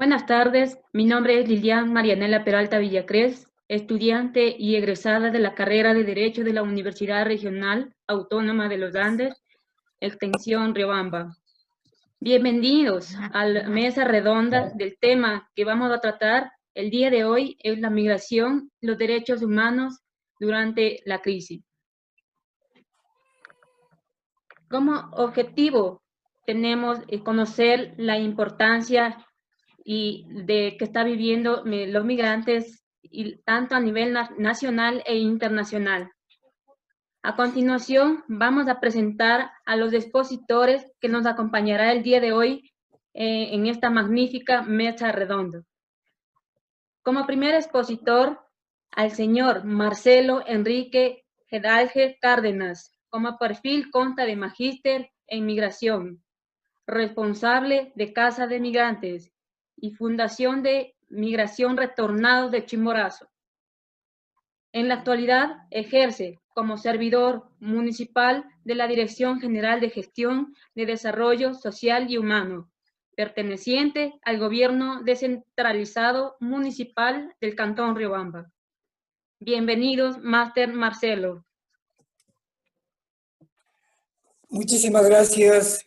Buenas tardes, mi nombre es Lilian Marianela Peralta Villacrés, estudiante y egresada de la carrera de Derecho de la Universidad Regional Autónoma de los Andes, extensión Riobamba. Bienvenidos a la mesa redonda del tema que vamos a tratar el día de hoy, es la migración, los derechos humanos durante la crisis. Como objetivo tenemos conocer la importancia y de que está viviendo los migrantes, y tanto a nivel nacional e internacional. A continuación, vamos a presentar a los expositores que nos acompañará el día de hoy en esta magnífica mesa redonda. Como primer expositor, al señor Marcelo Enrique Gedalge Cárdenas, como perfil consta de magíster en migración, responsable de Casa de Migrantes y Fundación de Migración Retornados de Chimborazo. En la actualidad ejerce como servidor municipal de la Dirección General de Gestión de Desarrollo Social y Humano, perteneciente al Gobierno Descentralizado Municipal del Cantón Riobamba. Bienvenidos, Máster Marcelo. Muchísimas gracias.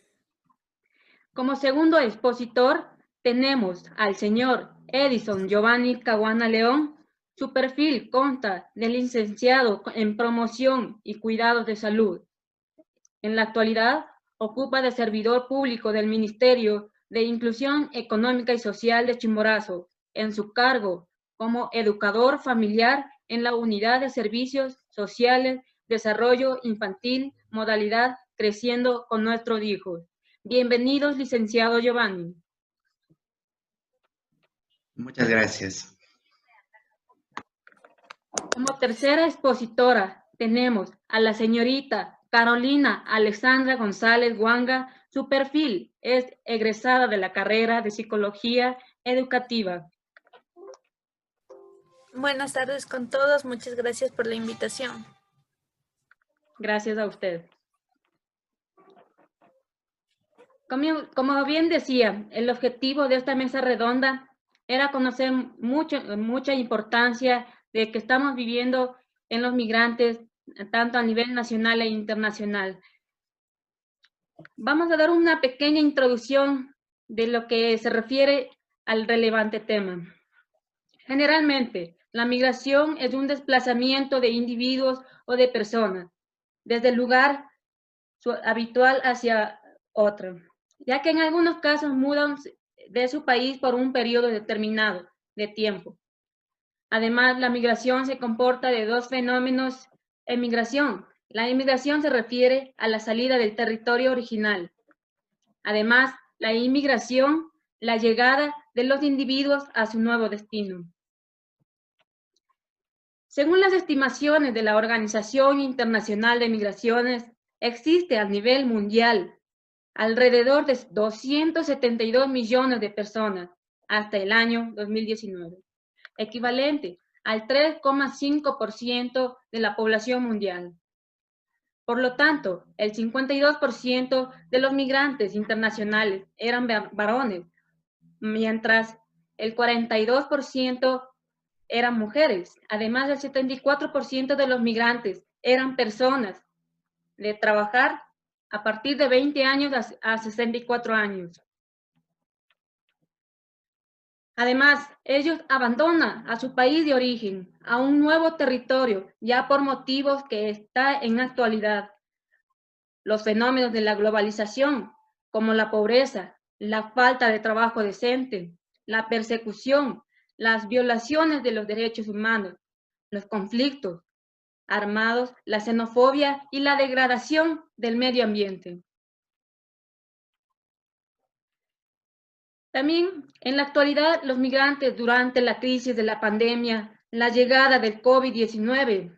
Como segundo expositor, tenemos al señor Edison Giovanni Caguana León. Su perfil consta de licenciado en promoción y cuidados de salud. En la actualidad, ocupa de servidor público del Ministerio de Inclusión Económica y Social de Chimborazo, en su cargo como educador familiar en la Unidad de Servicios Sociales, Desarrollo Infantil, modalidad Creciendo con Nuestros Hijos. Bienvenidos, licenciado Giovanni. Muchas gracias. Como tercera expositora tenemos a la señorita Carolina Alexandra González Guanga. Su perfil es egresada de la carrera de Psicología Educativa. Buenas tardes con todos, muchas gracias por la invitación. Gracias a usted. Como bien decía, el objetivo de esta mesa redonda era conocer mucha importancia de que estamos viviendo en los migrantes, tanto a nivel nacional e internacional. Vamos a dar una pequeña introducción de lo que se refiere al relevante tema. Generalmente, la migración es un desplazamiento de individuos o de personas, desde el lugar habitual hacia otro, ya que en algunos casos mudan de su país por un periodo determinado de tiempo. Además, la migración se comporta de dos fenómenos en migración. La inmigración se refiere a la salida del territorio original. Además, la inmigración, la llegada de los individuos a su nuevo destino. Según las estimaciones de la Organización Internacional de Migraciones, existe a nivel mundial alrededor de 272 millones de personas hasta el año 2019, equivalente al 3,5% de la población mundial. Por lo tanto, el 52% de los migrantes internacionales eran varones, mientras el 42% eran mujeres. Además, el 74% de los migrantes eran personas de trabajar a partir de 20 años a 64 años. Además, ellos abandonan a su país de origen, a un nuevo territorio, ya por motivos que está en la actualidad. Los fenómenos de la globalización, como la pobreza, la falta de trabajo decente, la persecución, las violaciones de los derechos humanos, los conflictos armados, la xenofobia y la degradación del medio ambiente. También en la actualidad los migrantes durante la crisis de la pandemia, la llegada del COVID-19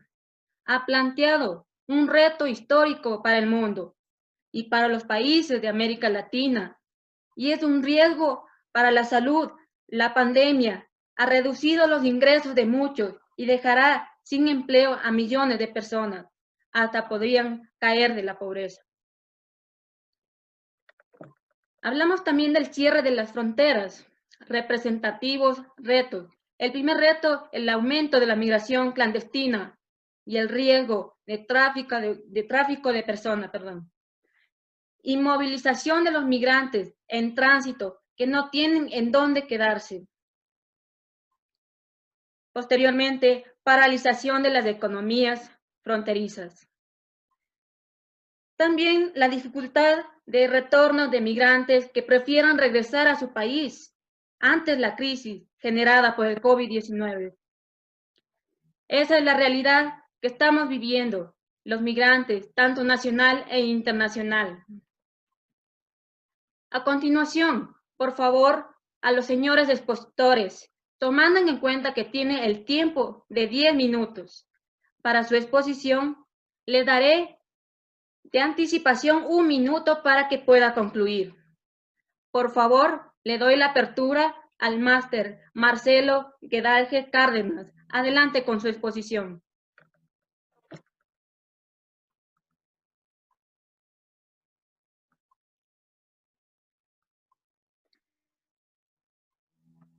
ha planteado un reto histórico para el mundo y para los países de América Latina, y es un riesgo para la salud. La pandemia ha reducido los ingresos de muchos y dejará sin empleo a millones de personas, hasta podrían caer de la pobreza. Hablamos también del cierre de las fronteras. representativos retos. El primer reto, el aumento de la migración clandestina y el riesgo de tráfico de personas, Inmovilización de los migrantes en tránsito que no tienen en dónde quedarse. Posteriormente, paralización de las economías fronterizas. También la dificultad de retorno de migrantes que prefieran regresar a su país antes de la crisis generada por el COVID-19. Esa es la realidad que estamos viviendo los migrantes, tanto nacional e internacional. A continuación, por favor, a los señores expositores, tomando en cuenta que tiene el tiempo de 10 minutos para su exposición, les daré de anticipación 1 minuto para que pueda concluir. Por favor, le doy la apertura al máster Marcelo Guedalje Cárdenas. Adelante con su exposición.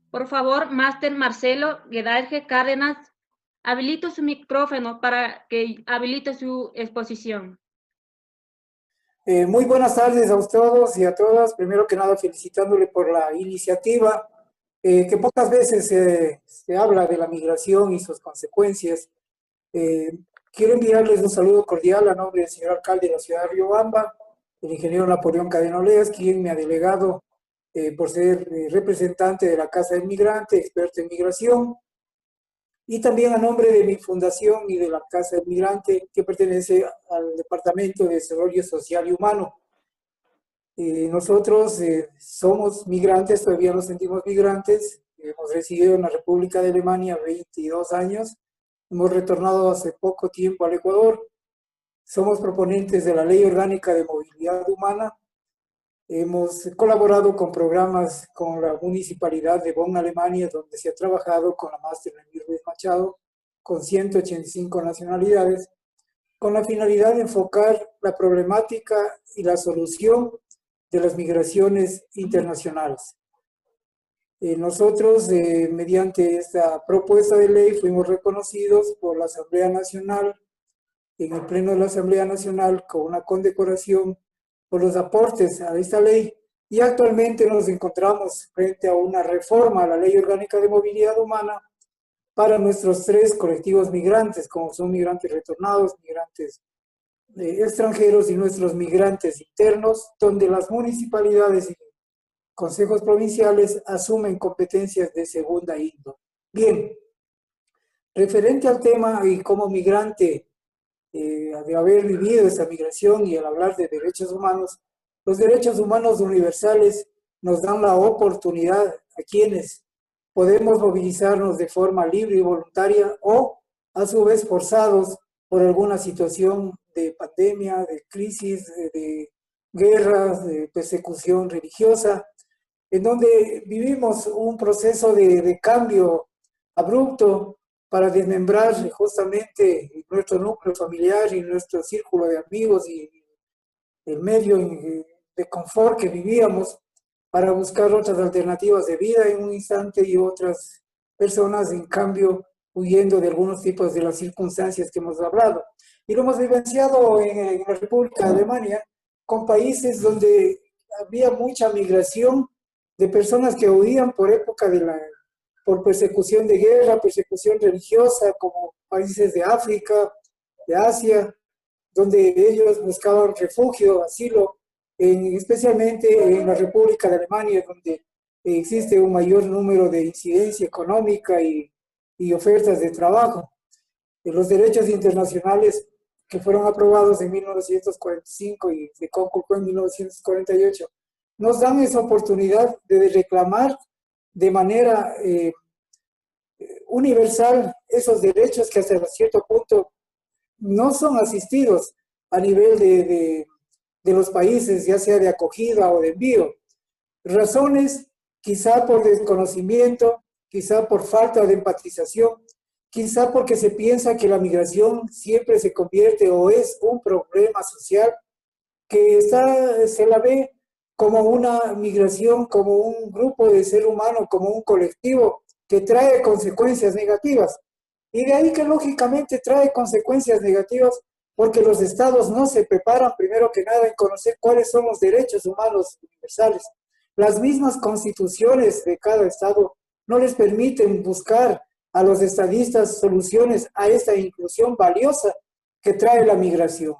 Por favor, máster Marcelo Guedalje Cárdenas, habilito su micrófono para que habilite su exposición. Muy buenas tardes a todos y a todas. Primero que nada, felicitándole por la iniciativa, que pocas veces se habla de la migración y sus consecuencias. Quiero enviarles un saludo cordial a nombre del señor alcalde de la ciudad de Riobamba, el ingeniero Napoleón Cadena Oleas, quien me ha delegado por ser representante de la Casa del Migrante, experto en migración, y también a nombre de mi fundación y de la Casa del Migrante, que pertenece al Departamento de Desarrollo Social y Humano. Nosotros somos migrantes, todavía nos sentimos migrantes, hemos residido en la República de Alemania 22 años, hemos retornado hace poco tiempo al Ecuador, somos proponentes de la Ley Orgánica de Movilidad Humana, hemos colaborado con programas con la Municipalidad de Bonn, Alemania, donde se ha trabajado con la máster Emir Ruiz Machado, con 185 nacionalidades, con la finalidad de enfocar la problemática y la solución de las migraciones internacionales. Nosotros, mediante esta propuesta de ley, fuimos reconocidos por la Asamblea Nacional, en el Pleno de la Asamblea Nacional, con una condecoración por los aportes a esta ley, y actualmente nos encontramos frente a una reforma a la Ley Orgánica de Movilidad Humana para nuestros 3 colectivos migrantes, como son migrantes retornados, migrantes extranjeros y nuestros migrantes internos, donde las municipalidades y consejos provinciales asumen competencias de segunda índole. Bien, referente al tema y como migrante, de haber vivido esa migración y al hablar de derechos humanos, los derechos humanos universales nos dan la oportunidad a quienes podemos movilizarnos de forma libre y voluntaria o a su vez forzados por alguna situación de pandemia, de crisis, de guerras, de persecución religiosa, en donde vivimos un proceso de cambio abrupto para desmembrar justamente nuestro núcleo familiar y nuestro círculo de amigos y el medio de confort que vivíamos para buscar otras alternativas de vida en un instante y otras personas, en cambio, huyendo de algunos tipos de las circunstancias que hemos hablado. Y lo hemos vivenciado en la República de Alemania con países donde había mucha migración de personas que huían por época por persecución de guerra, persecución religiosa, como países de África, de Asia, donde ellos buscaban refugio, asilo, especialmente en la República de Alemania, donde existe un mayor número de incidencia económica y ofertas de trabajo. Los derechos internacionales que fueron aprobados en 1945 y se conculcó en 1948, nos dan esa oportunidad de reclamar de manera universal esos derechos que hasta cierto punto no son asistidos a nivel de los países, ya sea de acogida o de envío. Razones quizá por desconocimiento, quizá por falta de empatización, quizá porque se piensa que la migración siempre se convierte o es un problema social que se la ve como una migración, como un grupo de ser humano, como un colectivo que trae consecuencias negativas. Y de ahí que lógicamente trae consecuencias negativas porque los estados no se preparan primero que nada en conocer cuáles son los derechos humanos universales. Las mismas constituciones de cada estado no les permiten buscar a los estadistas soluciones a esta inclusión valiosa que trae la migración.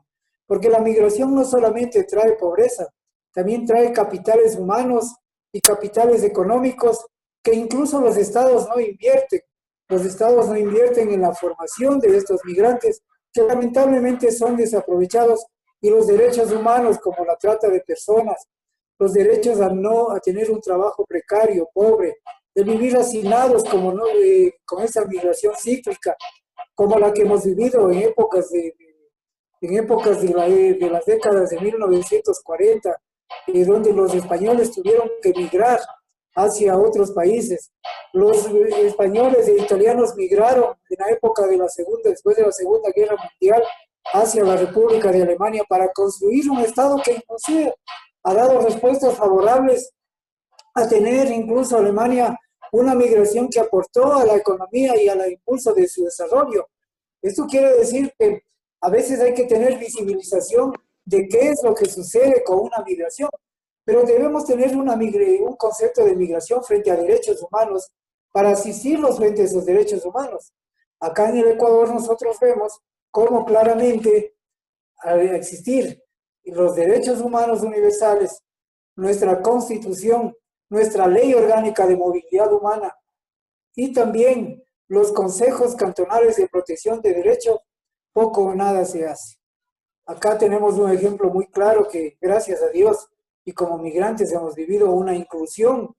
Porque la migración no solamente trae pobreza, también trae capitales humanos y capitales económicos que incluso los estados no invierten. Los estados no invierten en la formación de estos migrantes que lamentablemente son desaprovechados, y los derechos humanos como la trata de personas, los derechos a tener un trabajo precario, pobre, de vivir hacinados como no, con esa migración cíclica, como la que hemos vivido en épocas de las décadas de 1940, donde los españoles tuvieron que migrar hacia otros países. Los españoles e italianos migraron en la época de después de la Segunda Guerra Mundial, hacia la República de Alemania para construir un Estado que inclusive ha dado respuestas favorables a tener incluso Alemania una migración que aportó a la economía y al impulso de su desarrollo. Esto quiere decir que a veces hay que tener visibilización de qué es lo que sucede con una migración, pero debemos tener un concepto de migración frente a derechos humanos para asistirlos frente a esos derechos humanos. Acá en el Ecuador nosotros vemos cómo claramente al existir los derechos humanos universales, nuestra Constitución, nuestra Ley Orgánica de Movilidad Humana y también los consejos cantonales de protección de derechos, poco o nada se hace. Acá tenemos un ejemplo muy claro que, gracias a Dios, y como migrantes hemos vivido una inclusión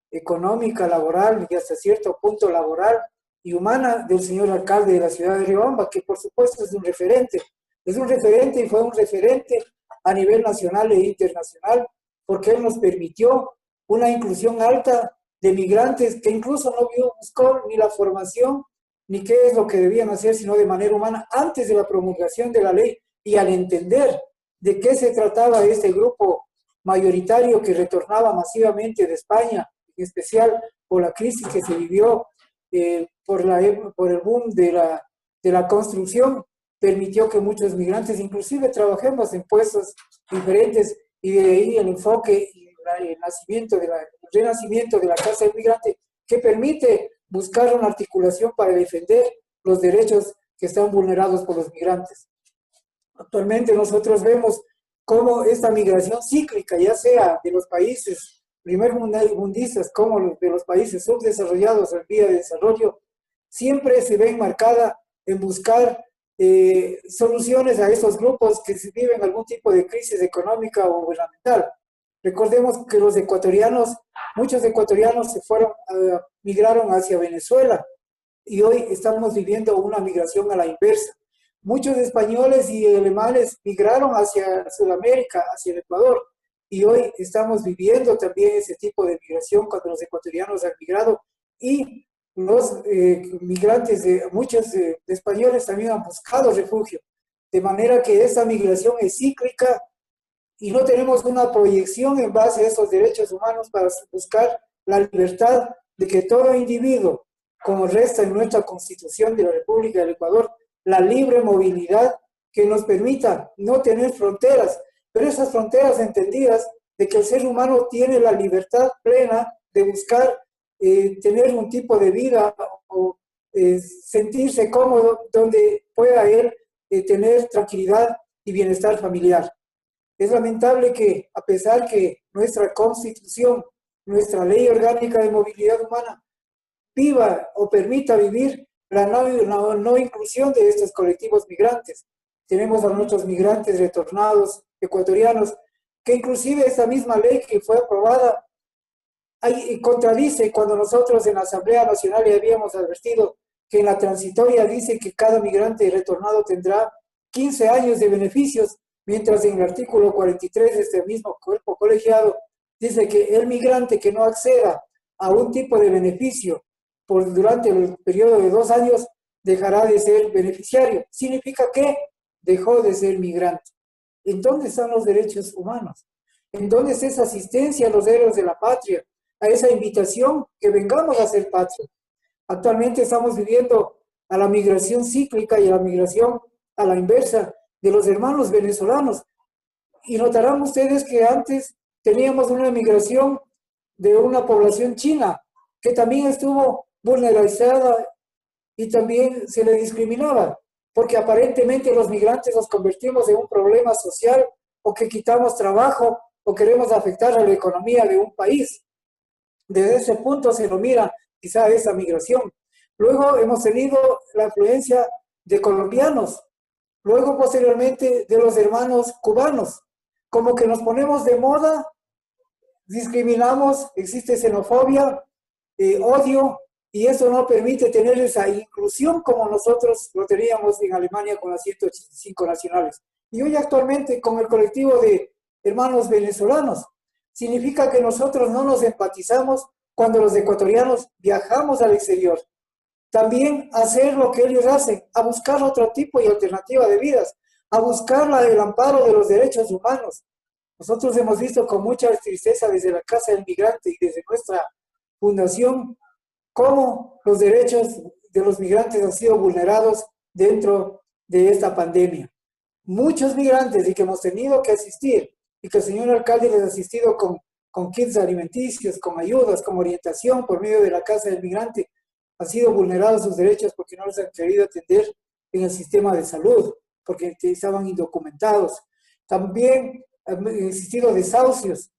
económica, laboral y hasta cierto punto laboral y humana del señor alcalde de la ciudad de Riobamba, que por supuesto es un referente y fue un referente a nivel nacional e internacional, porque él nos permitió una inclusión alta de migrantes que incluso no buscó ni la formación ni qué es lo que debían hacer, sino de manera humana antes de la promulgación de la ley, y al entender de qué se trataba este grupo mayoritario que retornaba masivamente de España, en especial por la crisis que se vivió por el boom de la construcción, permitió que muchos migrantes inclusive trabajemos en puestos diferentes, y de ahí el enfoque y el renacimiento de la Casa del Migrante, que permite buscar una articulación para defender los derechos que están vulnerados por los migrantes. Actualmente nosotros vemos cómo esta migración cíclica, ya sea de los países primermundistas como de los países subdesarrollados en vía de desarrollo, siempre se ve enmarcada en buscar soluciones a estos grupos que viven algún tipo de crisis económica o gubernamental. Recordemos que muchos ecuatorianos migraron hacia Venezuela, y hoy estamos viviendo una migración a la inversa. Muchos españoles y alemanes migraron hacia Sudamérica, hacia el Ecuador, y hoy estamos viviendo también ese tipo de migración cuando los ecuatorianos han migrado, y los migrantes, muchos españoles también han buscado refugio, de manera que esta migración es cíclica y no tenemos una proyección en base a esos derechos humanos para buscar la libertad de que todo individuo, como resta en nuestra Constitución de la República del Ecuador, la libre movilidad que nos permita no tener fronteras, pero esas fronteras entendidas de que el ser humano tiene la libertad plena de buscar tener un tipo de vida o sentirse cómodo donde pueda él tener tranquilidad y bienestar familiar. Es lamentable que, a pesar que nuestra Constitución, nuestra Ley Orgánica de Movilidad Humana, viva o permita vivir la no inclusión de estos colectivos migrantes. Tenemos a muchos migrantes retornados, ecuatorianos, que inclusive esta misma ley que fue aprobada contradice cuando nosotros en la Asamblea Nacional le habíamos advertido que en la transitoria dice que cada migrante retornado tendrá 15 años de beneficios, mientras en el artículo 43 de este mismo cuerpo colegiado dice que el migrante que no acceda a un tipo de beneficio durante el periodo de 2 años dejará de ser beneficiario. Significa que dejó de ser migrante. ¿En dónde están los derechos humanos? ¿En dónde está esa asistencia a los héroes de la patria? A esa invitación que vengamos a ser patria. Actualmente estamos viviendo a la migración cíclica y a la migración a la inversa de los hermanos venezolanos. Y notarán ustedes que antes teníamos una migración de una población china que también estuvo vulnerabilizada y también se le discriminaba, porque aparentemente los migrantes nos convertimos en un problema social o que quitamos trabajo o queremos afectar a la economía de un país. Desde ese punto se lo mira quizá esa migración. Luego hemos tenido la influencia de colombianos, luego posteriormente de los hermanos cubanos. Como que nos ponemos de moda, discriminamos, existe xenofobia, odio, y eso no permite tener esa inclusión como nosotros lo teníamos en Alemania con las 185 nacionales. Y hoy actualmente con el colectivo de hermanos venezolanos, significa que nosotros no nos empatizamos cuando los ecuatorianos viajamos al exterior. También hacer lo que ellos hacen, a buscar otro tipo y alternativa de vidas, a buscar el amparo de los derechos humanos. Nosotros hemos visto con mucha tristeza desde la Casa del Migrante y desde nuestra fundación cómo los derechos de los migrantes han sido vulnerados dentro de esta pandemia. Muchos migrantes y que hemos tenido que asistir y que el señor alcalde les ha asistido con kits alimenticios, con ayudas, con orientación por medio de la Casa del Migrante, han sido vulnerados sus derechos porque no les han querido atender en el sistema de salud, porque estaban indocumentados. También han existido desahucios,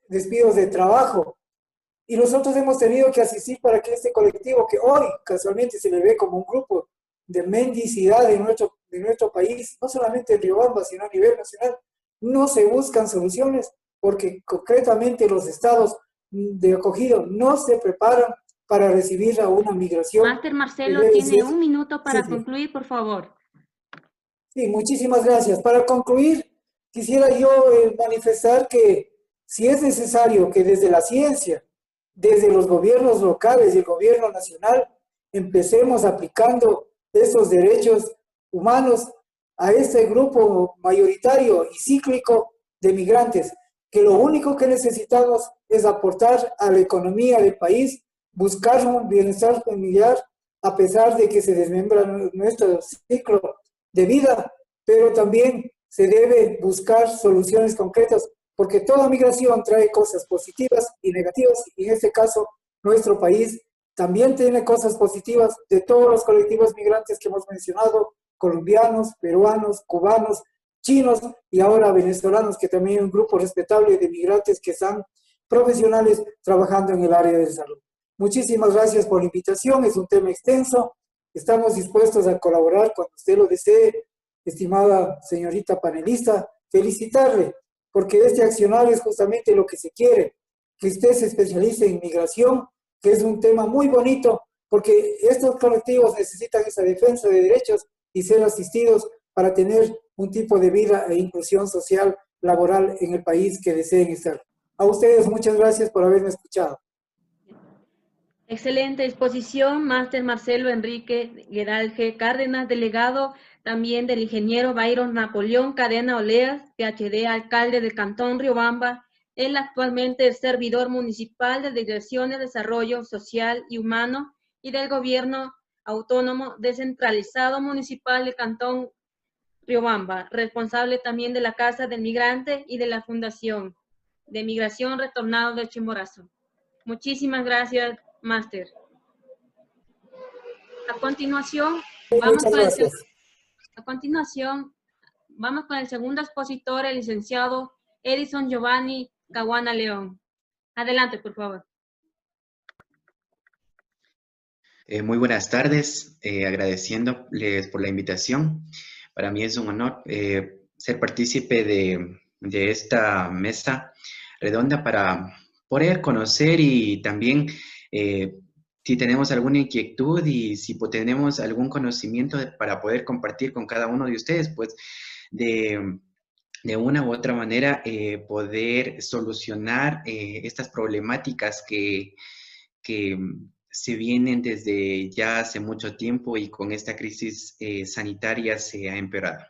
despidos de trabajo, y nosotros hemos tenido que asistir para que este colectivo, que hoy casualmente se le ve como un grupo de mendicidad de nuestro país, no solamente en Riobamba, sino a nivel nacional, no se buscan soluciones porque concretamente los estados de acogido no se preparan para recibir a una migración. Máster Marcelo tiene un minuto para concluir, por favor. Sí, muchísimas gracias. Para concluir, quisiera yo manifestar que si es necesario que desde la ciencia, desde los gobiernos locales y el gobierno nacional, empecemos aplicando esos derechos humanos a este grupo mayoritario y cíclico de migrantes, que lo único que necesitamos es aportar a la economía del país, buscar un bienestar familiar, a pesar de que se desmembra nuestro ciclo de vida, pero también se debe buscar soluciones concretas, porque toda migración trae cosas positivas y negativas, y en este caso nuestro país también tiene cosas positivas de todos los colectivos migrantes que hemos mencionado, colombianos, peruanos, cubanos, chinos y ahora venezolanos, que también es un grupo respetable de migrantes que están profesionales trabajando en el área de salud. Muchísimas gracias por la invitación, es un tema extenso, estamos dispuestos a colaborar cuando usted lo desee, estimada señorita panelista, felicitarle, porque este accionario es justamente lo que se quiere, que usted se especialice en migración, que es un tema muy bonito, porque estos colectivos necesitan esa defensa de derechos y ser asistidos para tener un tipo de vida e inclusión social, laboral en el país que deseen estar. A ustedes muchas gracias por haberme escuchado. Excelente exposición, Máster Marcelo Enrique Guedalje Cárdenas, delegado también del ingeniero Byron Napoleón Cadena Oleas, PhD, alcalde del Cantón Riobamba. Él actualmente es servidor municipal de Dirección de Desarrollo Social y Humano y del Gobierno Autónomo Descentralizado Municipal del Cantón Riobamba, responsable también de la Casa del Migrante y de la Fundación de Migración Retornado de Chimborazo. Muchísimas gracias, Máster. A continuación, vamos con el segundo expositor, el licenciado Edison Giovanni Caguana León. Adelante, por favor. Muy buenas tardes, agradeciéndoles por la invitación. Para mí es un honor ser partícipe de esta mesa redonda para poder conocer y también si tenemos alguna inquietud y si tenemos algún conocimiento para poder compartir con cada uno de ustedes, pues de una u otra manera poder solucionar estas problemáticas que se vienen desde ya hace mucho tiempo y con esta crisis sanitaria se ha empeorado.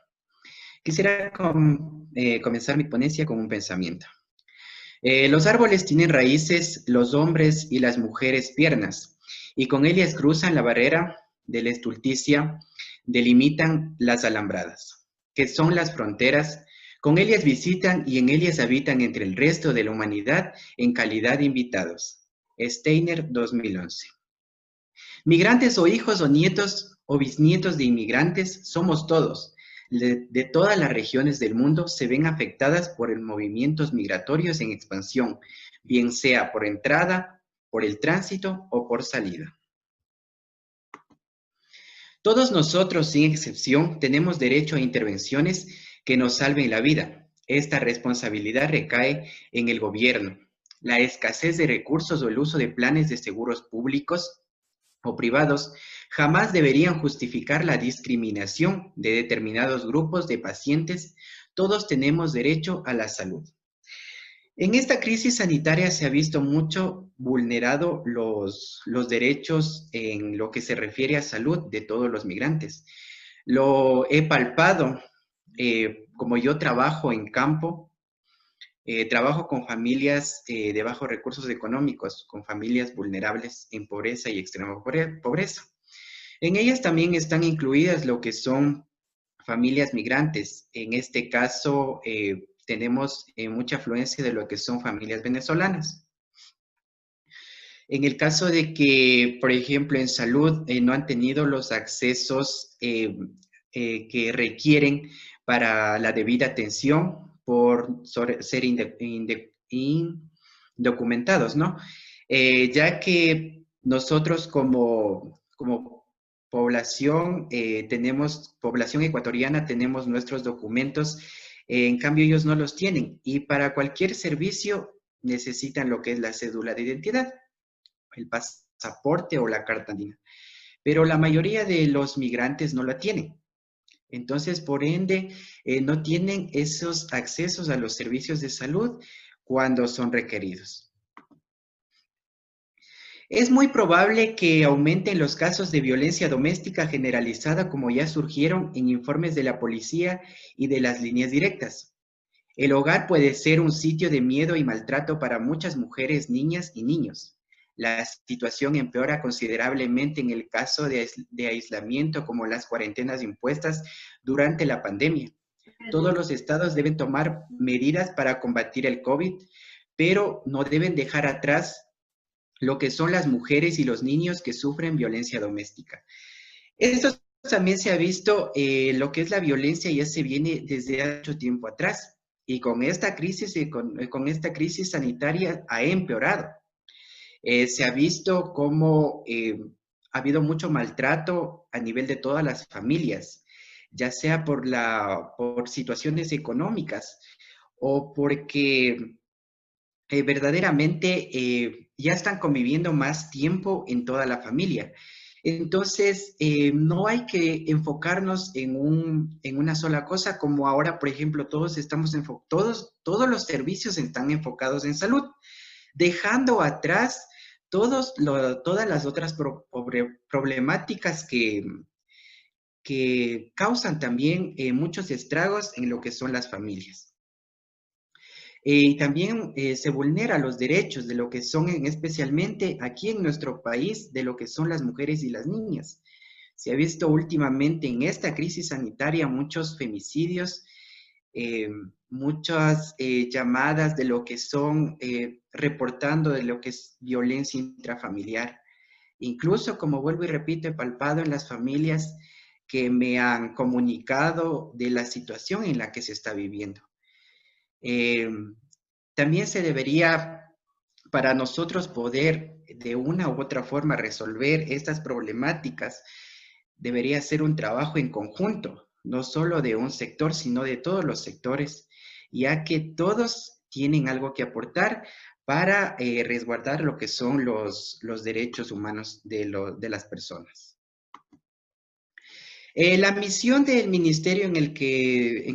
Quisiera comenzar mi ponencia con un pensamiento. Los árboles tienen raíces, los hombres y las mujeres piernas, y con ellas cruzan la barrera de la estulticia, delimitan las alambradas, que son las fronteras. Con ellas visitan y en ellas habitan entre el resto de la humanidad en calidad de invitados. Steiner, 2011. Migrantes o hijos o nietos o bisnietos de inmigrantes somos todos. De todas las regiones del mundo se ven afectadas por movimientos migratorios en expansión, bien sea por entrada, por el tránsito o por salida. Todos nosotros, sin excepción, tenemos derecho a intervenciones que nos salven la vida. Esta responsabilidad recae en el gobierno. La escasez de recursos o el uso de planes de seguros públicos o privados jamás deberían justificar la discriminación de determinados grupos de pacientes. Todos tenemos derecho a la salud. En esta crisis sanitaria se ha visto mucho vulnerado los derechos en lo que se refiere a salud de todos los migrantes. Lo he palpado, como yo trabajo en campo, trabajo con familias de bajos recursos económicos, con familias vulnerables en pobreza y extrema pobreza. En ellas también están incluidas lo que son familias migrantes. En este caso, tenemos mucha afluencia de lo que son familias venezolanas. En el caso de que, por ejemplo, en salud no han tenido los accesos que requieren para la debida atención por ser indocumentados, ¿no? Ya que nosotros como población, población ecuatoriana, tenemos nuestros documentos, en cambio ellos no los tienen, y para cualquier servicio necesitan lo que es la cédula de identidad, el pasaporte o la carta andina, pero la mayoría de los migrantes no la tienen. Entonces, por ende, no tienen esos accesos a los servicios de salud cuando son requeridos. Es muy probable que aumenten los casos de violencia doméstica generalizada, como ya surgieron en informes de la policía y de las líneas directas. El hogar puede ser un sitio de miedo y maltrato para muchas mujeres, niñas y niños. La situación empeora considerablemente en el caso de aislamiento, como las cuarentenas impuestas durante la pandemia. Todos los estados deben tomar medidas para combatir el COVID, pero no deben dejar atrás lo que son las mujeres y los niños que sufren violencia doméstica. Esto también se ha visto, lo que es la violencia ya se viene desde mucho tiempo atrás, y con esta crisis, sanitaria ha empeorado. Se ha visto cómo ha habido mucho maltrato a nivel de todas las familias, ya sea por situaciones económicas o porque verdaderamente ya están conviviendo más tiempo en toda la familia. Entonces, no hay que enfocarnos en una sola cosa, como ahora, por ejemplo, todos los servicios están enfocados en salud, dejando atrás todas las otras problemáticas que causan también muchos estragos en lo que son las familias. Y también se vulnera los derechos de lo que son, especialmente aquí en nuestro país, de lo que son las mujeres y las niñas. Se ha visto últimamente en esta crisis sanitaria muchos femicidios, muchas llamadas de lo que son, reportando de lo que es violencia intrafamiliar. Incluso, como vuelvo y repito, he palpado en las familias que me han comunicado de la situación en la que se está viviendo. También se debería, para nosotros poder de una u otra forma resolver estas problemáticas, debería ser un trabajo en conjunto, no solo de un sector, sino de todos los sectores, ya que todos tienen algo que aportar para resguardar lo que son los derechos humanos de las personas. La misión del ministerio en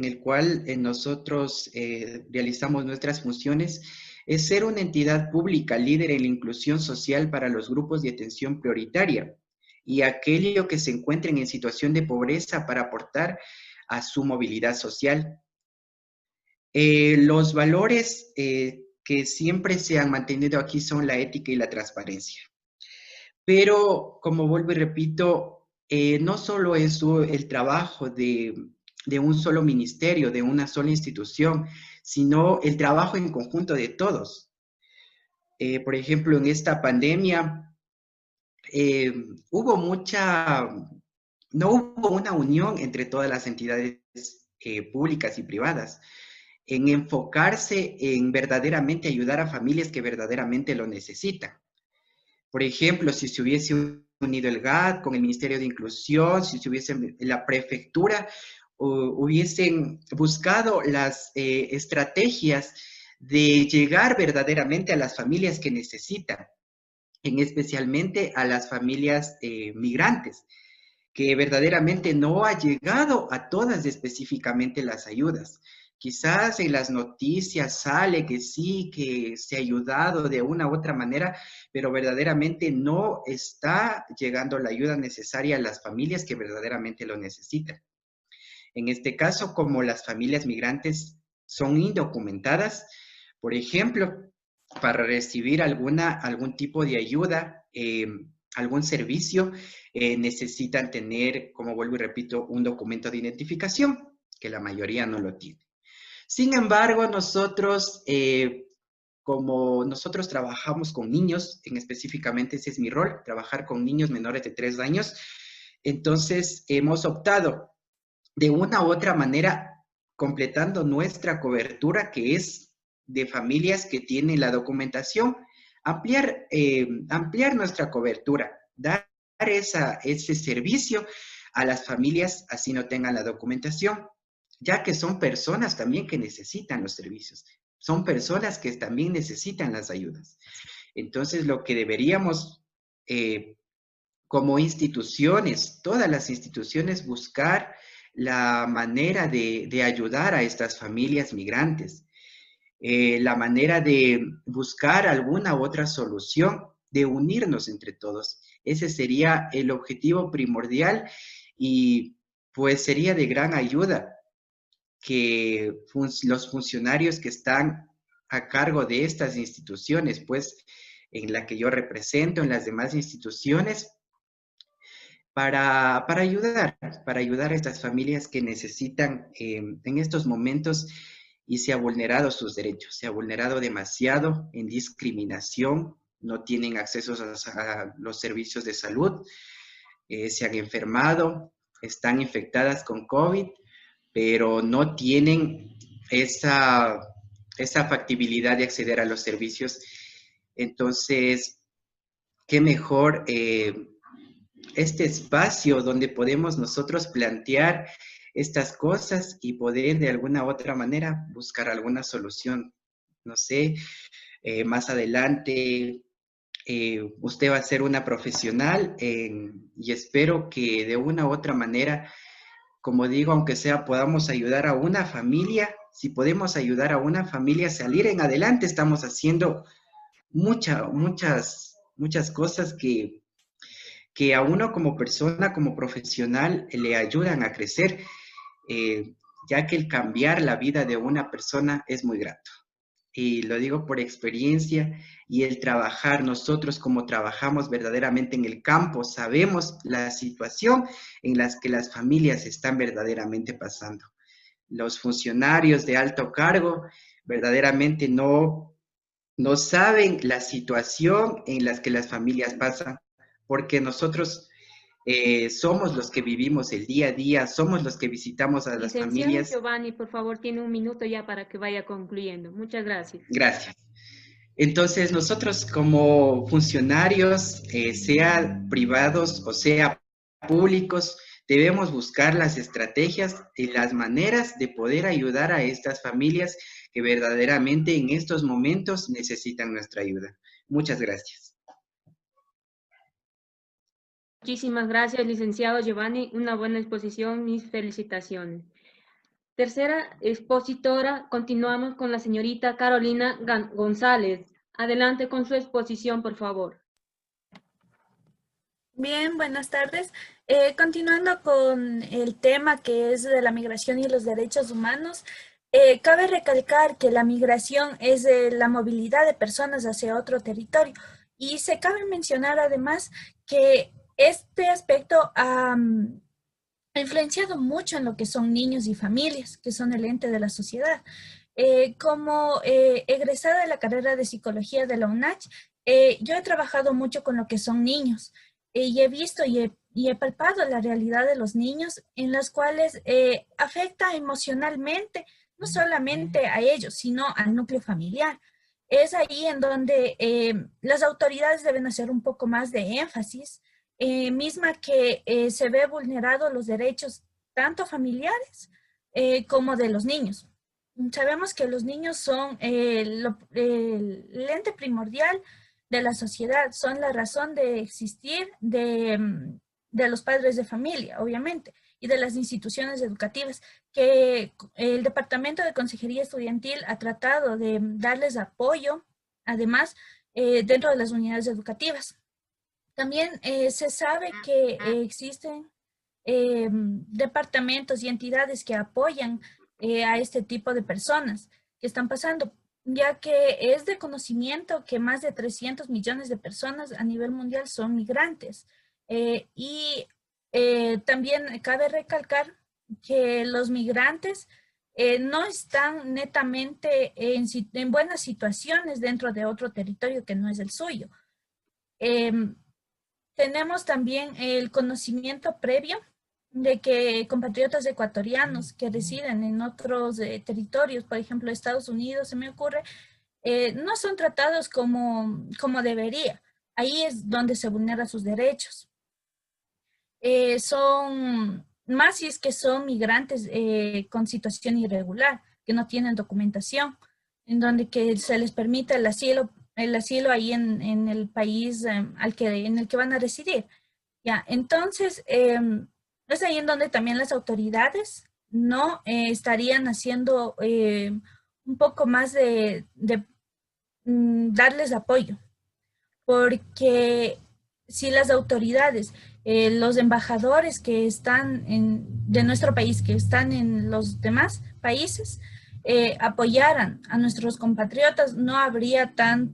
el cual nosotros realizamos nuestras funciones es ser una entidad pública líder en la inclusión social para los grupos de atención prioritaria y aquellos que se encuentren en situación de pobreza para aportar a su movilidad social. Los valores que siempre se han mantenido aquí son la ética y la transparencia. Pero, como vuelvo y repito, no solo es el trabajo de un solo ministerio, de una sola institución, sino el trabajo en conjunto de todos. Por ejemplo, en esta pandemia no hubo una unión entre todas las entidades públicas y privadas en enfocarse en verdaderamente ayudar a familias que verdaderamente lo necesitan. Por ejemplo, si se hubiese unido el GAD con el Ministerio de Inclusión, si se hubiese la prefectura, hubiesen buscado las estrategias de llegar verdaderamente a las familias que necesitan, especialmente a las familias migrantes, que verdaderamente no ha llegado a todas específicamente las ayudas. Quizás en las noticias sale que sí, que se ha ayudado de una u otra manera, pero verdaderamente no está llegando la ayuda necesaria a las familias que verdaderamente lo necesitan. En este caso, como las familias migrantes son indocumentadas, por ejemplo, para recibir algún tipo de ayuda, algún servicio, necesitan tener, como vuelvo y repito, un documento de identificación, que la mayoría no lo tiene. Sin embargo, nosotros, como nosotros trabajamos con niños, específicamente ese es mi rol, trabajar con niños menores de 3 años, entonces hemos optado de una u otra manera, completando nuestra cobertura, que es de familias que tienen la documentación, ampliar nuestra cobertura, dar ese servicio a las familias, así no tengan la documentación, ya que son personas también que necesitan los servicios, son personas que también necesitan las ayudas. Entonces, lo que deberíamos, como instituciones, todas las instituciones, buscar la manera de ayudar a estas familias migrantes, la manera de buscar alguna otra solución, de unirnos entre todos. Ese sería el objetivo primordial y pues sería de gran ayuda que los funcionarios que están a cargo de estas instituciones, pues en la que yo represento, en las demás instituciones, para ayudar a estas familias que necesitan en estos momentos, y se ha vulnerado sus derechos, se ha vulnerado demasiado en discriminación, no tienen acceso a los servicios de salud, se han enfermado, están infectadas con COVID, pero no tienen esa factibilidad de acceder a los servicios. Entonces, qué mejor este espacio donde podemos nosotros plantear estas cosas y poder de alguna u otra manera buscar alguna solución. No sé, más adelante usted va a ser una profesional y espero que de una u otra manera, como digo, aunque sea podamos ayudar a una familia. Si podemos ayudar a una familia a salir en adelante, estamos haciendo muchas cosas que a uno como persona, como profesional, le ayudan a crecer, ya que el cambiar la vida de una persona es muy grato. Y lo digo por experiencia, y el trabajar, nosotros como trabajamos verdaderamente en el campo, sabemos la situación en la que las familias están verdaderamente pasando. Los funcionarios de alto cargo verdaderamente no saben la situación en la que las familias pasan, porque nosotros somos los que vivimos el día a día, somos los que visitamos a las Licenciado familias. Giovanni, por favor, tiene un minuto ya para que vaya concluyendo. Muchas gracias. Gracias. Entonces, nosotros como funcionarios, sea privados o sea públicos, debemos buscar las estrategias y las maneras de poder ayudar a estas familias que verdaderamente en estos momentos necesitan nuestra ayuda. Muchas gracias. Muchísimas gracias, licenciado Giovanni. Una buena exposición, mis felicitaciones. Tercera expositora, continuamos con la señorita Carolina González. Adelante con su exposición, por favor. Bien, buenas tardes. Continuando con el tema que es de la migración y los derechos humanos, Cabe recalcar que la migración es la movilidad de personas hacia otro territorio y se cabe mencionar además que este aspecto ha influenciado mucho en lo que son niños y familias, que son el ente de la sociedad. Como egresada de la carrera de psicología de la UNACH, yo he trabajado mucho con lo que son niños y he visto y he palpado la realidad de los niños en las cuales afecta emocionalmente no solamente a ellos, sino al núcleo familiar. Es ahí en donde las autoridades deben hacer un poco más de énfasis, misma que se ve vulnerados los derechos tanto familiares como de los niños. Sabemos que los niños son el ente primordial de la sociedad, son la razón de existir de los padres de familia, obviamente, y de las instituciones educativas, que el Departamento de Consejería Estudiantil ha tratado de darles apoyo, además, dentro de las unidades educativas. También se sabe que existen departamentos y entidades que apoyan a este tipo de personas que están pasando, ya que es de conocimiento que más de 300 millones de personas a nivel mundial son migrantes. También cabe recalcar que los migrantes no están netamente en buenas situaciones dentro de otro territorio que no es el suyo. Tenemos también el conocimiento previo de que compatriotas ecuatorianos que residen en otros territorios, por ejemplo, Estados Unidos, se me ocurre, no son tratados como debería. Ahí es donde se vulneran sus derechos. Son más si es que son migrantes con situación irregular, que no tienen documentación, en donde que se les permite el asilo ahí en el país en el que van a residir. Ya, entonces, es ahí en donde también las autoridades no estarían haciendo un poco más de darles apoyo, porque si las autoridades, los embajadores que están de nuestro país, que están en los demás países, apoyaran a nuestros compatriotas, no habría tal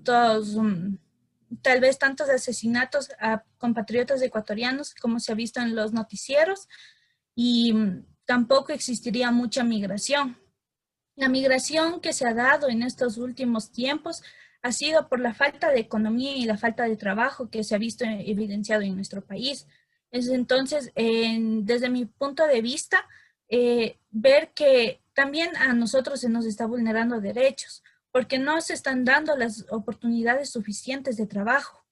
vez tantos asesinatos a compatriotas ecuatorianos como se ha visto en los noticieros y tampoco existiría mucha migración. La migración que se ha dado en estos últimos tiempos ha sido por la falta de economía y la falta de trabajo que se ha visto evidenciado en nuestro país. Entonces, desde mi punto de vista, ver que también a nosotros se nos está vulnerando derechos, porque no se están dando las oportunidades suficientes de trabajo.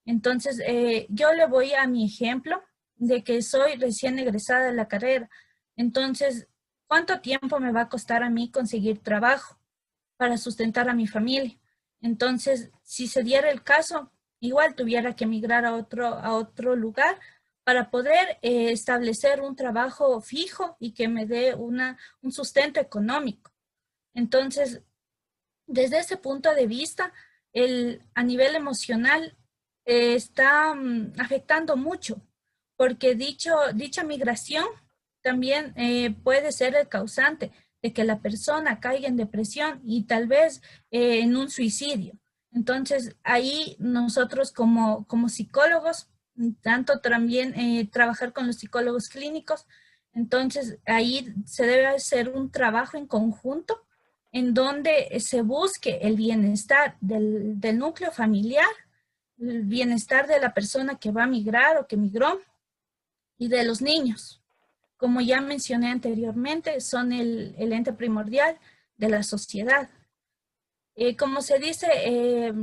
Entonces, yo le voy a mi ejemplo de que soy recién egresada de la carrera. Entonces, ¿cuánto tiempo me va a costar a mí conseguir trabajo para sustentar a mi familia? Entonces, si se diera el caso, igual tuviera que emigrar a otro lugar para poder establecer un trabajo fijo y que me dé un sustento económico. Entonces, desde ese punto de vista, a nivel emocional está afectando mucho, porque dicha migración también puede ser el causante de que la persona caiga en depresión y tal vez en un suicidio. Entonces, ahí nosotros como psicólogos, tanto también trabajar con los psicólogos clínicos, entonces ahí se debe hacer un trabajo en conjunto en donde se busque el bienestar del núcleo familiar, el bienestar de la persona que va a migrar o que migró y de los niños. Como ya mencioné anteriormente, son el ente primordial de la sociedad. Como se dice,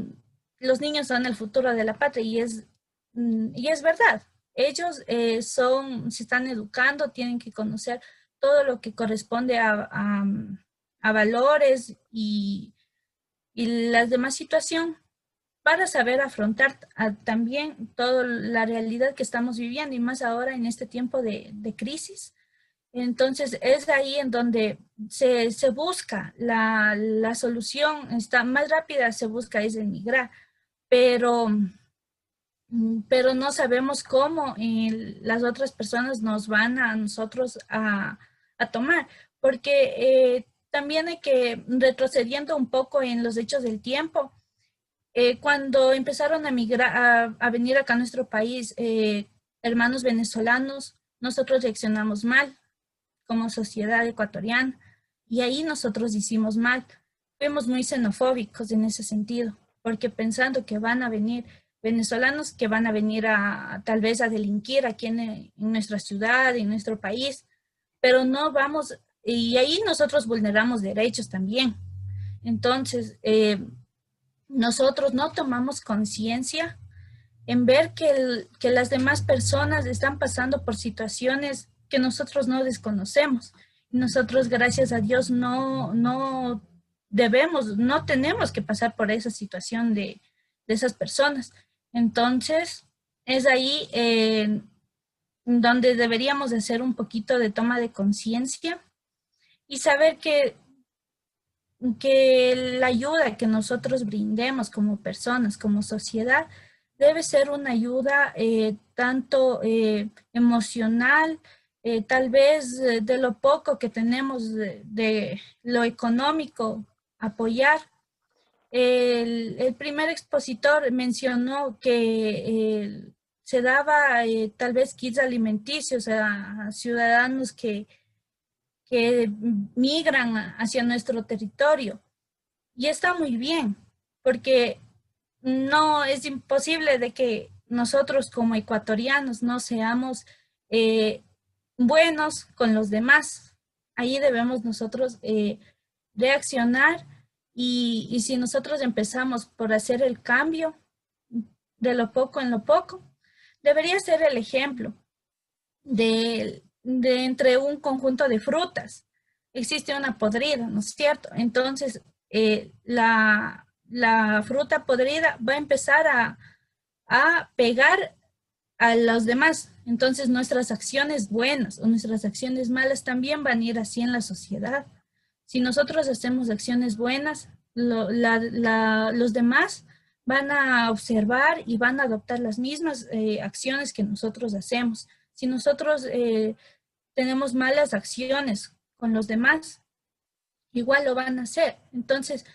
los niños son el futuro de la patria y es verdad. Ellos se están educando, tienen que conocer todo lo que corresponde a valores y la demás situación para saber afrontar también toda la realidad que estamos viviendo y más ahora en este tiempo de crisis. Entonces es ahí en donde se busca la solución, está más rápida, se busca es emigrar, pero no sabemos cómo las otras personas nos van a nosotros a tomar, porque también hay que, retrocediendo un poco en los hechos del tiempo, cuando empezaron a migrar, a venir acá a nuestro país, hermanos venezolanos, nosotros reaccionamos mal como sociedad ecuatoriana y ahí nosotros hicimos mal. Fuimos muy xenofóbicos en ese sentido, porque pensando que van a venir venezolanos que van a venir tal vez a delinquir aquí en nuestra ciudad, en nuestro país, pero no vamos, y ahí nosotros vulneramos derechos también. Entonces, nosotros no tomamos conciencia en ver que las demás personas están pasando por situaciones que nosotros no desconocemos. Nosotros, gracias a Dios, no tenemos que pasar por esa situación de esas personas. Entonces, es ahí donde deberíamos hacer un poquito de toma de conciencia y saber que la ayuda que nosotros brindemos como personas, como sociedad, debe ser una ayuda tanto emocional, tal vez de lo poco que tenemos de lo económico, apoyar. El primer expositor mencionó que se daba tal vez kits alimenticios a ciudadanos que migran hacia nuestro territorio. Y está muy bien, porque no es imposible de que nosotros como ecuatorianos no seamos buenos con los demás. Ahí debemos nosotros reaccionar y si nosotros empezamos por hacer el cambio de lo poco en lo poco, debería ser el ejemplo de entre un conjunto de frutas. Existe una podrida, ¿no es cierto? Entonces, la fruta podrida va a empezar a pegar a los demás. Entonces, nuestras acciones buenas o nuestras acciones malas también van a ir así en la sociedad. Si nosotros hacemos acciones buenas, los demás van a observar y van a adoptar las mismas acciones que nosotros hacemos. Si nosotros tenemos malas acciones con los demás, igual lo van a hacer. Entonces,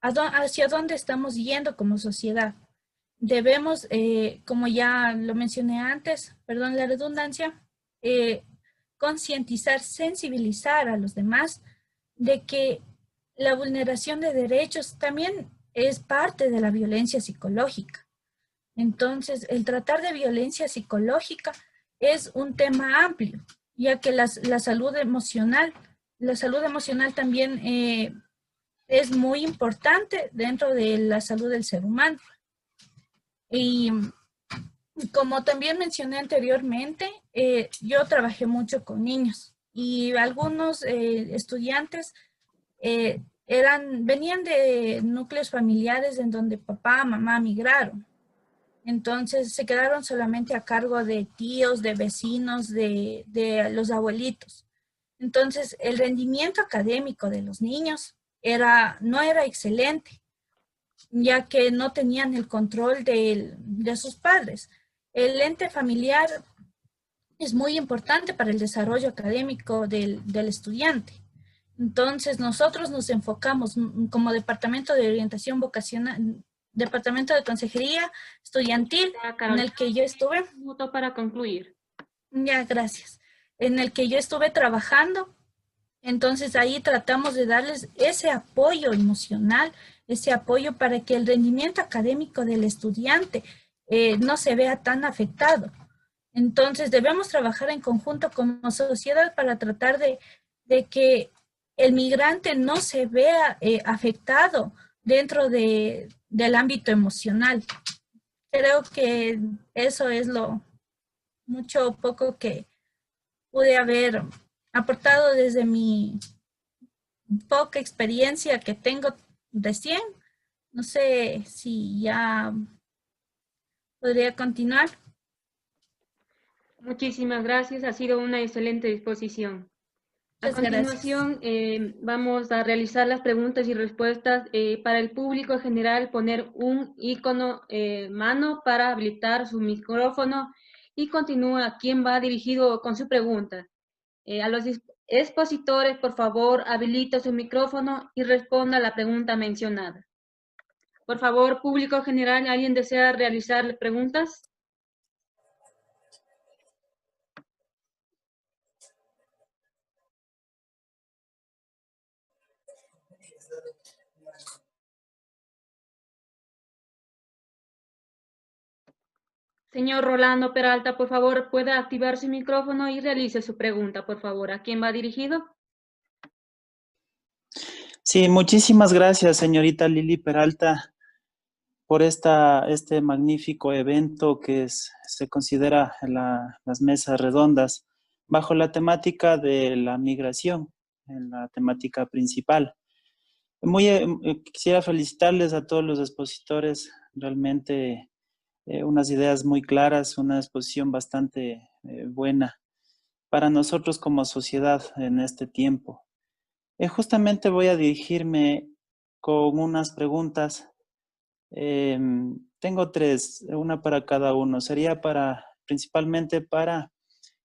¿hacia dónde estamos yendo como sociedad? Debemos, como ya lo mencioné antes, perdón la redundancia, concientizar, sensibilizar a los demás de que la vulneración de derechos también es parte de la violencia psicológica. Entonces, el tratar de violencia psicológica es un tema amplio, ya que la salud emocional también es muy importante dentro de la salud del ser humano. Y como también mencioné anteriormente, yo trabajé mucho con niños y algunos estudiantes venían de núcleos familiares en donde papá, mamá migraron. Entonces se quedaron solamente a cargo de tíos, de vecinos, de los abuelitos. Entonces el rendimiento académico de los niños no era excelente, ya que no tenían el control de sus padres. El ente familiar es muy importante para el desarrollo académico del estudiante. Entonces nosotros nos enfocamos como Departamento de Orientación Vocacional, Departamento de Consejería Estudiantil, en el que yo estuve. Un minuto para concluir. Ya, gracias. En el que yo estuve trabajando. Entonces ahí tratamos de darles ese apoyo emocional, ese apoyo para que el rendimiento académico del estudiante no se vea tan afectado. Entonces debemos trabajar en conjunto como sociedad para tratar de que el migrante no se vea afectado dentro del ámbito emocional. Creo que eso es lo mucho o poco que pude haber aportado desde mi poca experiencia que tengo recién. No sé si ya podría continuar. Muchísimas gracias, ha sido una excelente disposición. A Muchas continuación, vamos a realizar las preguntas y respuestas. Para el público general, poner un icono mano para habilitar su micrófono y continúa quién va dirigido con su pregunta. A los expositores, por favor, habilite su micrófono y responda a la pregunta mencionada. Por favor, público general, ¿alguien desea realizar preguntas? Señor Rolando Peralta, por favor, puede activar su micrófono y realice su pregunta, por favor. ¿A quién va dirigido? Sí, muchísimas gracias, señorita Lili Peralta, por este magnífico evento que se considera las mesas redondas bajo la temática de la migración, en la temática principal. Quisiera felicitarles a todos los expositores, realmente unas ideas muy claras, una exposición bastante buena para nosotros como sociedad en este tiempo. Justamente voy a dirigirme con unas preguntas. Tengo tres, una para cada uno. Sería principalmente para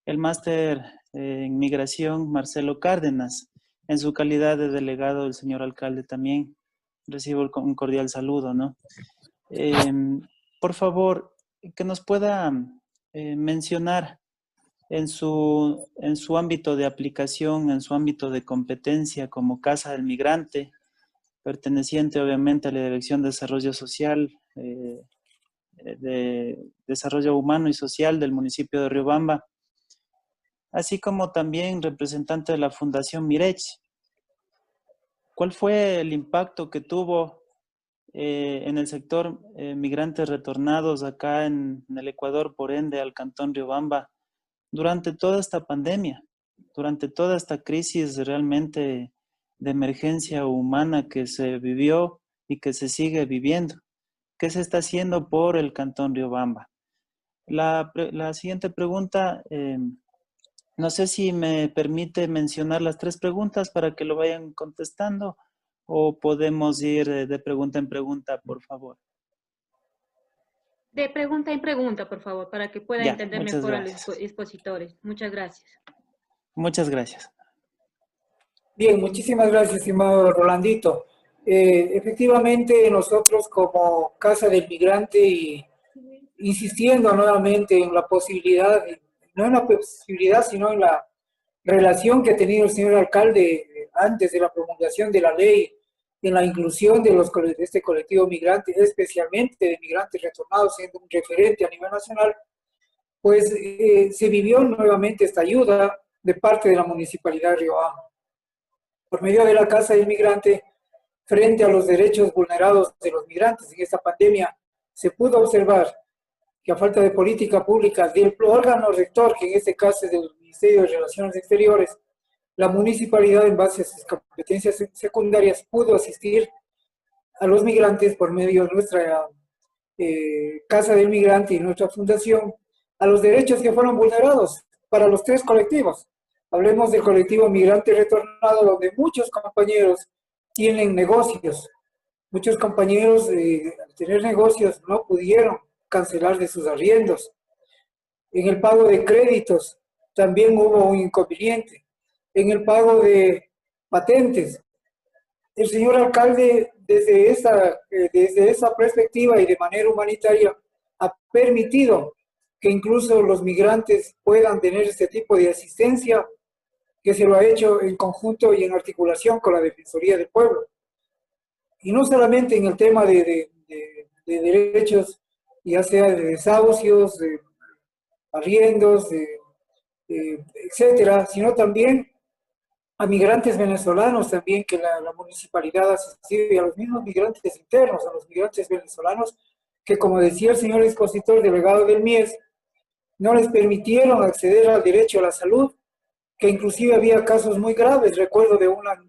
el máster en migración Marcelo Cárdenas. En su calidad de delegado del señor alcalde también recibo un cordial saludo, ¿no? Por favor, que nos pueda mencionar en su ámbito de aplicación, en su ámbito de competencia como Casa del Migrante, perteneciente obviamente a la Dirección de Desarrollo Social, de Desarrollo Humano y Social del municipio de Riobamba, así como también representante de la Fundación Mirech. ¿Cuál fue el impacto que tuvo en el sector migrantes retornados acá en el Ecuador, por ende al Cantón Riobamba, durante toda esta pandemia, durante toda esta crisis realmente de emergencia humana que se vivió y que se sigue viviendo? ¿Qué se está haciendo por el Cantón Riobamba? La siguiente pregunta, no sé si me permite mencionar las tres preguntas para que lo vayan contestando o podemos ir de pregunta en pregunta, por favor. De pregunta en pregunta, por favor, para que pueda Ya, entender muchas mejor a los gracias. expositores. Muchas gracias. Muchas gracias. Bien, muchísimas gracias, estimado Rolandito. Efectivamente, nosotros como Casa del Migrante y insistiendo nuevamente en la posibilidad, no en la posibilidad, sino en la relación que ha tenido el señor alcalde antes de la promulgación de la ley, en la inclusión de este colectivo migrante, especialmente de migrantes retornados, siendo un referente a nivel nacional, pues se vivió nuevamente esta ayuda de parte de la Municipalidad de Riobamba. Por medio de la Casa del Migrante, frente a los derechos vulnerados de los migrantes en esta pandemia, se pudo observar que a falta de política pública del órgano rector, que en este caso es del Ministerio de Relaciones Exteriores, la municipalidad en base a sus competencias secundarias pudo asistir a los migrantes por medio de nuestra Casa del Migrante y nuestra fundación a los derechos que fueron vulnerados para los tres colectivos. Hablemos del colectivo migrante retornado, donde muchos compañeros tienen negocios. Muchos compañeros, al tener negocios, no pudieron cancelar de sus arriendos. En el pago de créditos también hubo un inconveniente. En el pago de patentes, el señor alcalde desde esa perspectiva y de manera humanitaria ha permitido que incluso los migrantes puedan tener este tipo de asistencia, que se lo ha hecho en conjunto y en articulación con la Defensoría del Pueblo. Y no solamente en el tema de derechos, ya sea de desahucios, de arriendos, etcétera, sino también a migrantes venezolanos también, que la municipalidad ha asistido, y a los mismos migrantes internos, a los migrantes venezolanos, que como decía el señor expositor delegado del MIES, no les permitieron acceder al derecho a la salud, que inclusive había casos muy graves. Recuerdo de una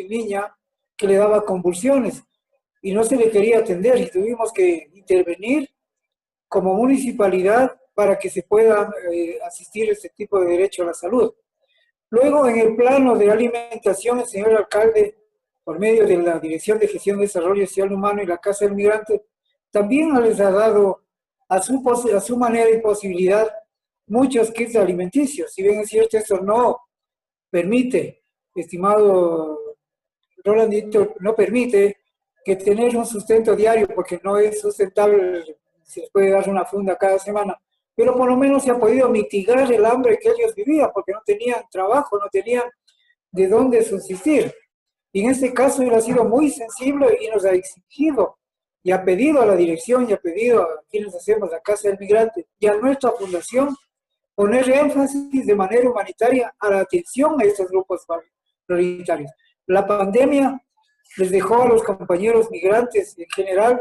niña que le daba convulsiones y no se le quería atender, y tuvimos que intervenir como municipalidad para que se pueda asistir a este tipo de derecho a la salud. Luego, en el plano de alimentación, el señor alcalde, por medio de la Dirección de Gestión de Desarrollo Social Humano y la Casa del Migrante, también les ha dado a su manera y posibilidad muchos kits alimenticios. Si bien es cierto, esto no permite, estimado Rolandito, no permite que tener un sustento diario, porque no es sustentable, se puede dar una funda cada semana, pero por lo menos se ha podido mitigar el hambre que ellos vivían, porque no tenían trabajo, no tenían de dónde subsistir. Y en este caso él ha sido muy sensible y nos ha exigido y ha pedido a la dirección y ha pedido a quienes hacemos la Casa del Migrante y a nuestra fundación poner énfasis de manera humanitaria a la atención a estos grupos prioritarios. La pandemia les dejó a los compañeros migrantes en general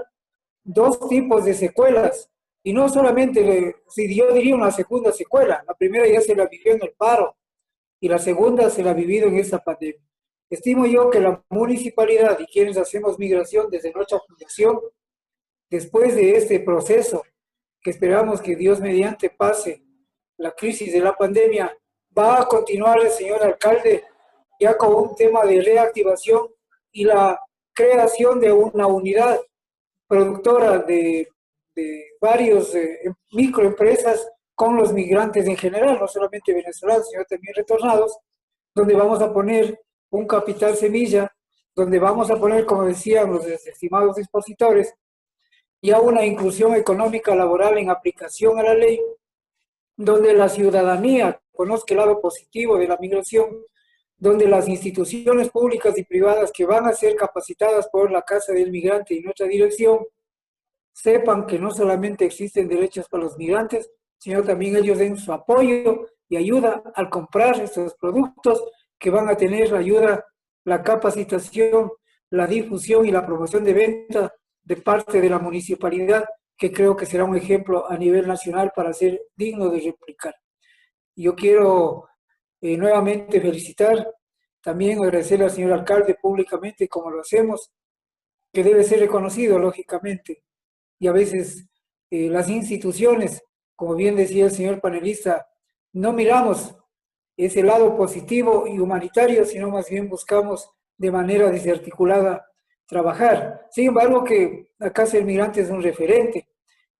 dos tipos de secuelas, y no solamente, si yo diría una segunda secuela, la primera ya se la vivió en el paro, y la segunda se la ha vivido en esta pandemia. Estimo yo que la municipalidad y quienes hacemos migración desde nuestra fundación, después de este proceso, que esperamos que Dios mediante pase la crisis de la pandemia, va a continuar el señor alcalde ya con un tema de reactivación y la creación de una unidad productora de varios microempresas con los migrantes en general, no solamente venezolanos, sino también retornados, donde vamos a poner un capital semilla, donde vamos a poner, como decían los estimados expositores, ya una inclusión económica laboral en aplicación a la ley, donde la ciudadanía conozca el lado positivo de la migración, donde las instituciones públicas y privadas que van a ser capacitadas por la Casa del Migrante y nuestra dirección, sepan que no solamente existen derechos para los migrantes, sino también ellos den su apoyo y ayuda al comprar estos productos que van a tener la ayuda, la capacitación, la difusión y la promoción de venta de parte de la municipalidad, que creo que será un ejemplo a nivel nacional para ser digno de replicar. Yo quiero nuevamente felicitar, también agradecerle al señor alcalde públicamente, como lo hacemos, que debe ser reconocido, lógicamente. Y a veces las instituciones, como bien decía el señor panelista, no miramos ese lado positivo y humanitario, sino más bien buscamos de manera desarticulada trabajar. Sin embargo, que la Casa del Migrante es un referente.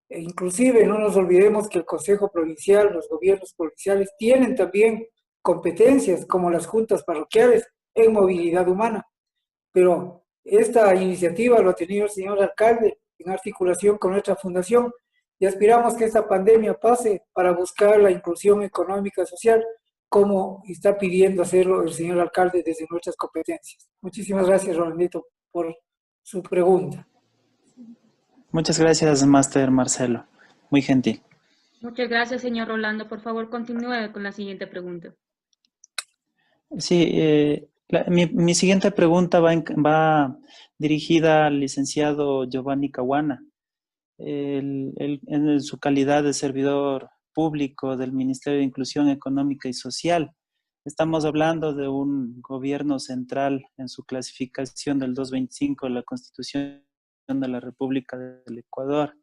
E inclusive no nos olvidemos que el Consejo Provincial, los gobiernos provinciales tienen también competencias como las juntas parroquiales en movilidad humana. Pero esta iniciativa lo ha tenido el señor alcalde en articulación con nuestra fundación y aspiramos que esta pandemia pase para buscar la inclusión económica y social como está pidiendo hacerlo el señor alcalde desde nuestras competencias. Muchísimas gracias, Rolandito, por su pregunta. Muchas gracias, Máster Marcelo. Muy gentil. Muchas gracias, señor Rolando. Por favor, continúe con la siguiente pregunta. Sí, mi siguiente pregunta va dirigida al licenciado Giovanni Caguana. En su calidad de servidor público del Ministerio de Inclusión Económica y Social. Estamos hablando de un gobierno central en su clasificación del 225 de la Constitución de la República del Ecuador,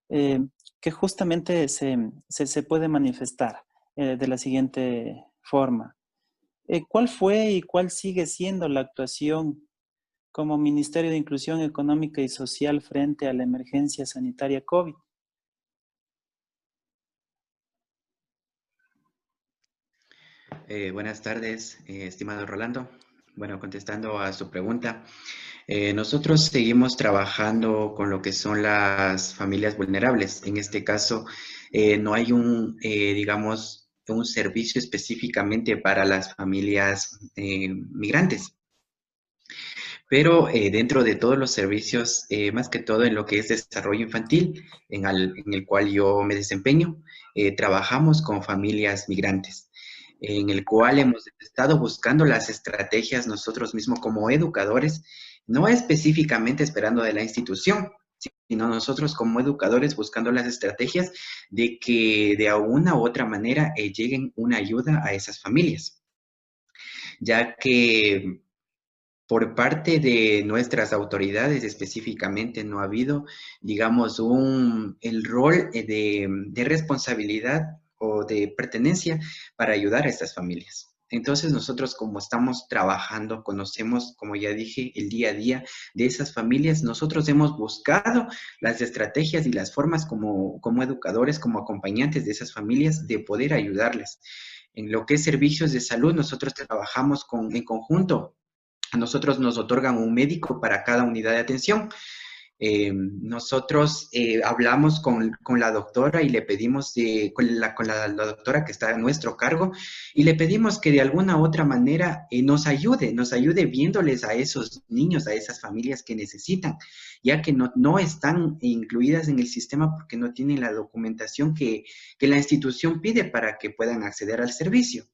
que justamente se puede manifestar de la siguiente forma. ¿Cuál fue y cuál sigue siendo la actuación como Ministerio de Inclusión Económica y Social frente a la emergencia sanitaria COVID? Buenas tardes, estimado Rolando. Bueno, contestando a su pregunta, nosotros seguimos trabajando con lo que son las familias vulnerables. En este caso, no hay digamos, un servicio específicamente para las familias migrantes. Pero dentro de todos los servicios, más que todo en lo que es desarrollo infantil, en el cual yo me desempeño, trabajamos con familias migrantes, en el cual hemos estado buscando las estrategias nosotros mismos como educadores, no específicamente esperando de la institución, sino nosotros como educadores buscando las estrategias de que de una u otra manera lleguen una ayuda a esas familias, ya que por parte de nuestras autoridades específicamente no ha habido, digamos, el rol de responsabilidad o de pertenencia para ayudar a estas familias. Entonces nosotros, como estamos trabajando, conocemos, como ya dije, el día a día de esas familias, nosotros hemos buscado las estrategias y las formas como educadores, como acompañantes de esas familias, de poder ayudarles. En lo que es servicios de salud, nosotros trabajamos en conjunto. A nosotros nos otorgan un médico para cada unidad de atención. Nosotros hablamos con la doctora y le pedimos, con la doctora que está a nuestro cargo, y le pedimos que de alguna u otra manera nos ayude viéndoles a esos niños, a esas familias que necesitan, ya que no están incluidas en el sistema porque no tienen la documentación que la institución pide para que puedan acceder al servicio.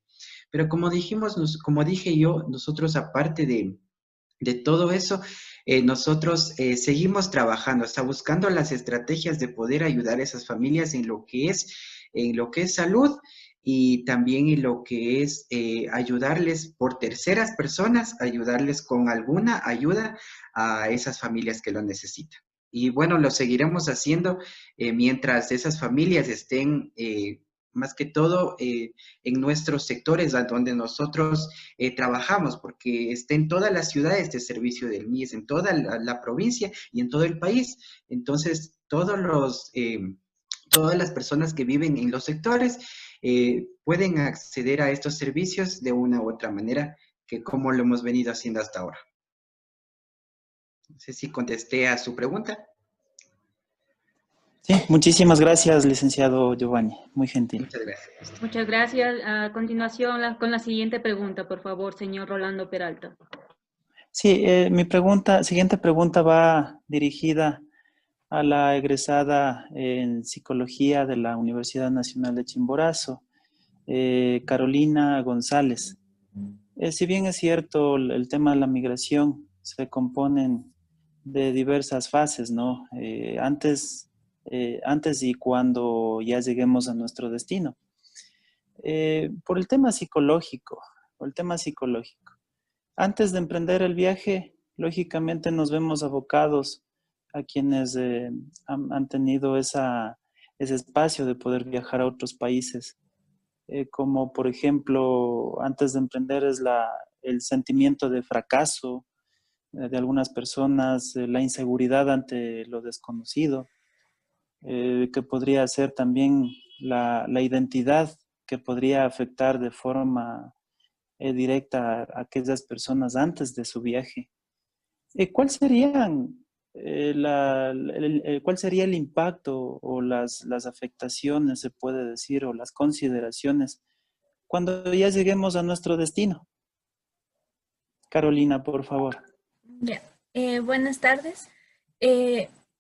Pero como dije yo, nosotros aparte de todo eso, nosotros seguimos trabajando, hasta buscando las estrategias de poder ayudar a esas familias en lo que es salud y también en lo que es ayudarles por terceras personas, ayudarles con alguna ayuda a esas familias que lo necesitan. Y bueno, lo seguiremos haciendo mientras esas familias estén más que todo en nuestros sectores donde nosotros trabajamos, porque está en todas las ciudades de servicio del MIES, en toda la provincia y en todo el país. Entonces, todas las personas que viven en los sectores pueden acceder a estos servicios de una u otra manera, que como lo hemos venido haciendo hasta ahora. No sé si contesté a su pregunta. Sí, muchísimas gracias, licenciado Giovanni. Muy gentil. Muchas gracias. Muchas gracias. A continuación, con la siguiente pregunta, por favor, señor Rolando Peralta. Sí, mi siguiente pregunta va dirigida a la egresada en Psicología de la Universidad Nacional de Chimborazo, Carolina González. Si bien es cierto, el tema de la migración se componen de diversas fases, ¿no? Antes y cuando ya lleguemos a nuestro destino. Por el tema psicológico, antes de emprender el viaje, lógicamente nos vemos abocados a quienes han tenido ese espacio de poder viajar a otros países. Como por ejemplo, antes de emprender es el sentimiento de fracaso de algunas personas, la inseguridad ante lo desconocido, que podría ser también la identidad que podría afectar de forma directa a aquellas personas antes de su viaje. ¿Cuál sería el impacto o las afectaciones, se puede decir, o las consideraciones cuando ya lleguemos a nuestro destino? Carolina, por favor. Bien, buenas tardes.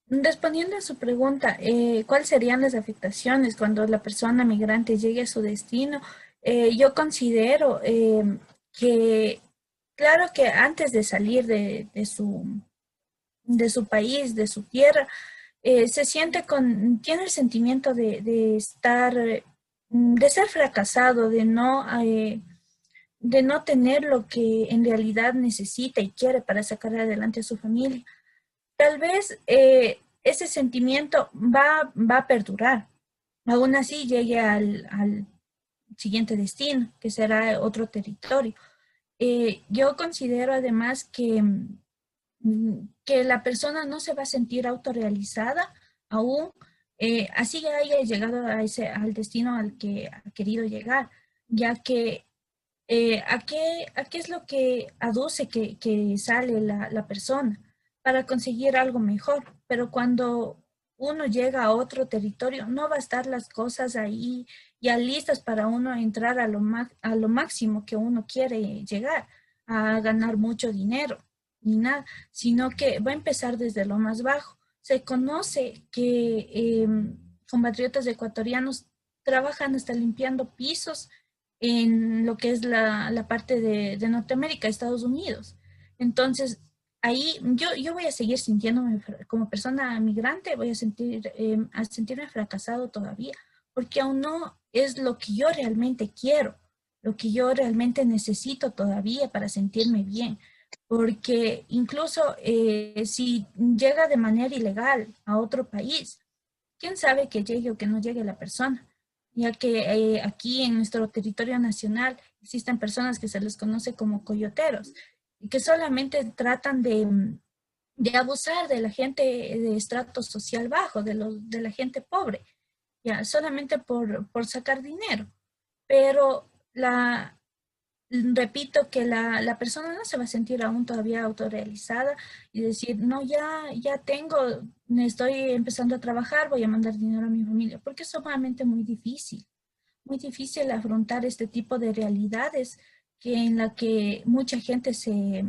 Respondiendo a su pregunta, ¿cuáles serían las afectaciones cuando la persona migrante llegue a su destino? Yo considero que, claro que antes de salir de su país, de su tierra, tiene el sentimiento de ser fracasado, de no tener lo que en realidad necesita y quiere para sacar adelante a su familia. Tal vez ese sentimiento va a perdurar. Aún así llegue al siguiente destino, que será otro territorio. Yo considero además que la persona no se va a sentir autorrealizada aún, así haya llegado al destino al que ha querido llegar, ya que ¿a qué es lo que aduce que sale la persona? Para conseguir algo mejor, pero cuando uno llega a otro territorio, no va a estar las cosas ahí ya listas para uno entrar a lo máximo que uno quiere llegar, a ganar mucho dinero, ni nada, sino que va a empezar desde lo más bajo. Se conoce que compatriotas ecuatorianos trabajan hasta limpiando pisos en lo que es la parte de Norteamérica, Estados Unidos. Entonces, ahí yo voy a seguir sintiéndome como persona migrante, voy a sentirme fracasado todavía, porque aún no es lo que yo realmente quiero, lo que yo realmente necesito todavía para sentirme bien. Porque incluso si llega de manera ilegal a otro país, ¿quién sabe que llegue o que no llegue la persona? Ya que aquí en nuestro territorio nacional existen personas que se les conoce como coyoteros y que solamente tratan de abusar de la gente de estrato social bajo, de la gente pobre, ya solamente por sacar dinero. Pero repito que la persona no se va a sentir aún todavía autorrealizada y decir, no, ya tengo, estoy empezando a trabajar, voy a mandar dinero a mi familia, porque es sumamente muy difícil afrontar este tipo de realidades en la que mucha gente se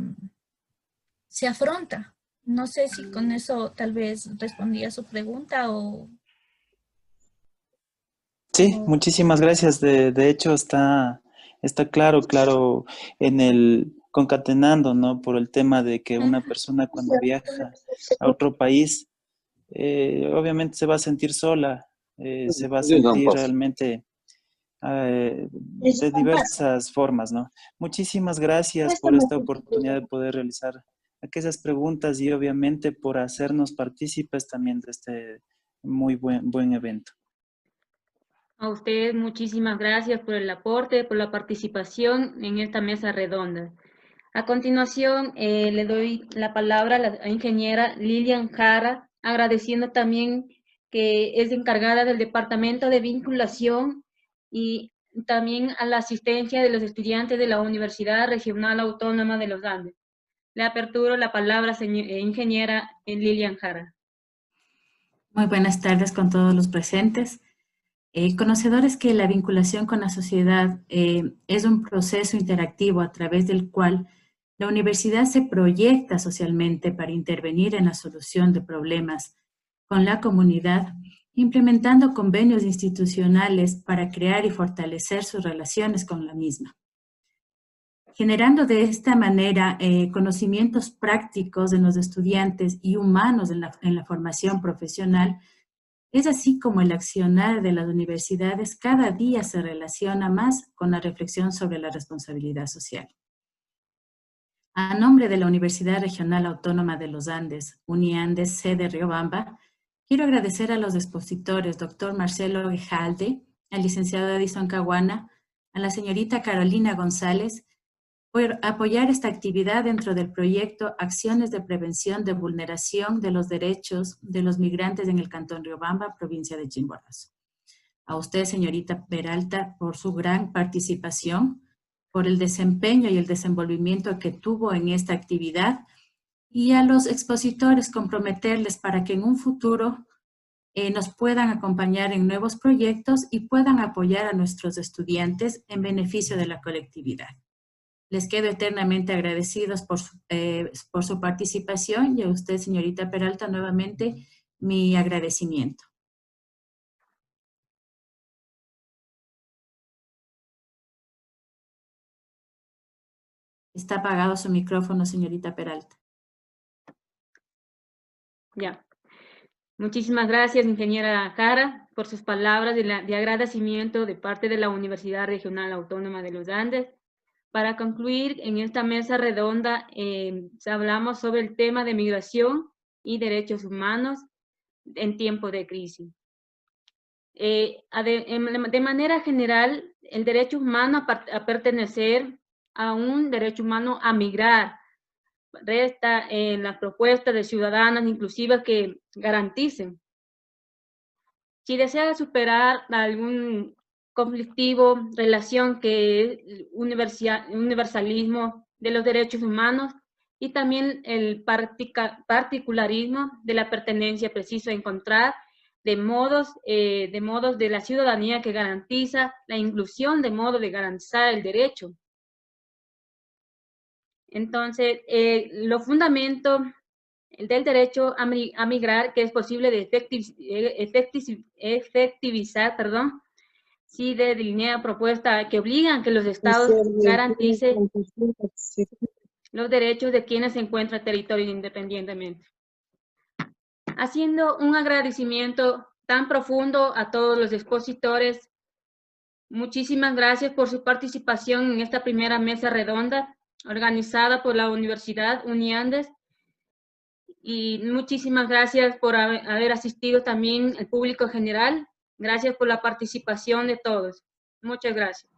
afronta. No sé si con eso tal vez respondí a su pregunta o... Sí, muchísimas gracias. De hecho, está claro en el concatenando, ¿no? Por el tema de que una persona cuando viaja a otro país, obviamente se va a sentir sola, se va a sentir realmente de diversas formas, ¿no? Muchísimas gracias por esta oportunidad de poder realizar aquellas preguntas y obviamente por hacernos partícipes también de este muy buen evento. A ustedes muchísimas gracias por el aporte, por la participación en esta mesa redonda. A continuación, le doy la palabra a la ingeniera Lilian Jara, agradeciendo también que es encargada del Departamento de Vinculación y también a la asistencia de los estudiantes de la Universidad Regional Autónoma de los Andes. Le aperturo la palabra, ingeniera Lilian Jara. Muy buenas tardes con todos los presentes. Conocedores que la vinculación con la sociedad es un proceso interactivo a través del cual la universidad se proyecta socialmente para intervenir en la solución de problemas con la comunidad, implementando convenios institucionales para crear y fortalecer sus relaciones con la misma. Generando de esta manera conocimientos prácticos de los estudiantes y humanos en la formación profesional. Es así como el accionar de las universidades cada día se relaciona más con la reflexión sobre la responsabilidad social. A nombre de la Universidad Regional Autónoma de los Andes, UniAndes, sede Riobamba, quiero agradecer a los expositores, doctor Marcelo Gejalde, al licenciado Edison Caguana, a la señorita Carolina González, por apoyar esta actividad dentro del proyecto Acciones de Prevención de Vulneración de los Derechos de los Migrantes en el Cantón Riobamba, provincia de Chimborazo. A usted, señorita Peralta, por su gran participación, por el desempeño y el desenvolvimiento que tuvo en esta actividad, y a los expositores comprometerles para que en un futuro nos puedan acompañar en nuevos proyectos y puedan apoyar a nuestros estudiantes en beneficio de la colectividad. Les quedo eternamente agradecidos por su participación y a usted, señorita Peralta, nuevamente mi agradecimiento. Está apagado su micrófono, señorita Peralta. Ya. Muchísimas gracias, ingeniera Jara, por sus palabras de agradecimiento de parte de la Universidad Regional Autónoma de los Andes. Para concluir, en esta mesa redonda hablamos sobre el tema de migración y derechos humanos en tiempo de crisis. De manera general, el derecho humano a pertenecer a un derecho humano a migrar resta en las propuestas de ciudadanas inclusivas que garanticen. Si desea superar algún conflictivo relación que es universalismo de los derechos humanos y también el particularismo de la pertenencia, preciso encontrar de modos de la ciudadanía que garantiza la inclusión, de modo de garantizar el derecho. Entonces, los fundamentos del derecho a migrar, que es posible de efectivizar, sí delinea propuesta que obligan que los estados garanticen los derechos de quienes se encuentran en territorio independientemente. Haciendo un agradecimiento tan profundo a todos los expositores, muchísimas gracias por su participación en esta primera mesa redonda organizada por la Universidad UniAndes. Y muchísimas gracias por haber asistido también el público general. Gracias por la participación de todos. Muchas gracias.